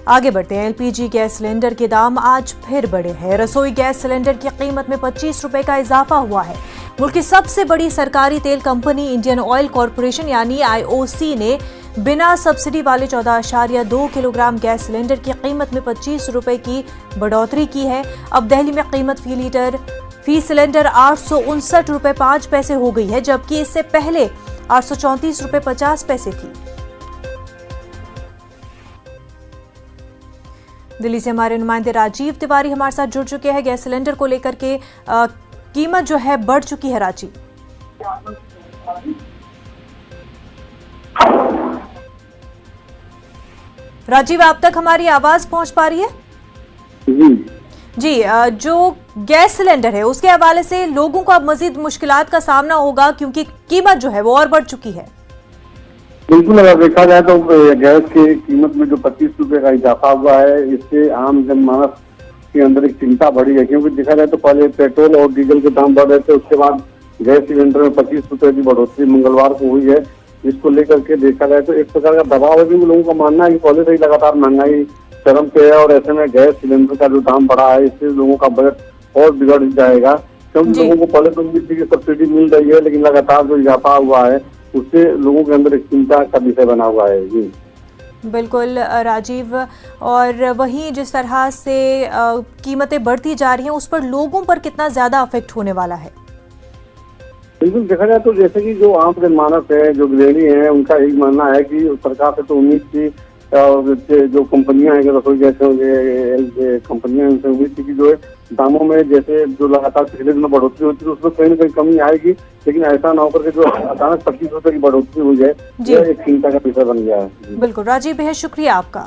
आगे बढ़ते हैं। एलपीजी गैस सिलेंडर के दाम आज फिर बढ़े हैं। रसोई गैस सिलेंडर की कीमत में 25 रुपए का इजाफा हुआ है। मुल्क की सबसे बड़ी सरकारी तेल कंपनी इंडियन ऑयल कॉरपोरेशन यानी आईओसी ने बिना सब्सिडी वाले 14.2 किलोग्राम गैस सिलेंडर की कीमत में 25 रुपए की बढ़ोतरी की है। अब दिल्ली में कीमत फी सिलेंडर 859 रुपए 5 पैसे हो गई है, जबकि इससे पहले 834 रुपए 50 पैसे थी। दिल्ली से हमारे नुमाइंदे राजीव तिवारी हमारे साथ जुड़ चुके हैं। गैस सिलेंडर को लेकर के कीमत जो है बढ़ चुकी है। राजीव, आप तक हमारी आवाज पहुंच पा रही है? जी, जो गैस सिलेंडर है उसके हवाले से लोगों को अब मजीद मुश्किलात का सामना होगा, क्योंकि कीमत जो है वो और बढ़ चुकी है। बिल्कुल, अगर देखा जाए तो गैस की कीमत में जो 25 रुपए का इजाफा हुआ है, इससे आम जनमानस के अंदर एक चिंता बढ़ी है। क्योंकि देखा जाए तो पहले पेट्रोल और डीजल के दाम बढ़ रहे थे, उसके बाद गैस सिलेंडर में 25 रुपए की बढ़ोतरी मंगलवार को हुई है। इसको लेकर के देखा जाए तो एक प्रकार का दबाव है, भी लोगों का मानना है कि पहले से ही लगातार महंगाई चरम पे है और ऐसे में गैस सिलेंडर का जो दाम बढ़ा है, इससे लोगों का बजट और बिगड़ जाएगा। क्योंकि लोगों को पहले तो उम्मीद थी कि सब्सिडी मिल रही है, लेकिन लगातार जो इजाफा हुआ है उससे लोगों के अंदर एक चिंता का विषय बना हुआ है। जी बिल्कुल राजीव, और वहीं जिस तरह से कीमतें बढ़ती जा रही हैं उस पर लोगों पर कितना ज्यादा अफेक्ट होने वाला है? बिल्कुल, देखा जाए तो जैसे कि जो आम जनमानस है, जो गृहिणी है, उनका यही मानना है कि सरकार से तो उम्मीद थी, जो कंपनियां हैं, रसोई गैस कंपनियां, उनसे उम्मीद थी कि जो है दामों में जैसे जो लगातार पिछले दिनों बढ़ोतरी होती है उसमें कहीं ना कहीं कमी आएगी, लेकिन ऐसा ना होकर के जो अचानक 25 रुपए की बढ़ोतरी हुई है, यह एक चिंता का विषय बन गया है। बिल्कुल राजीव, बेहद शुक्रिया आपका।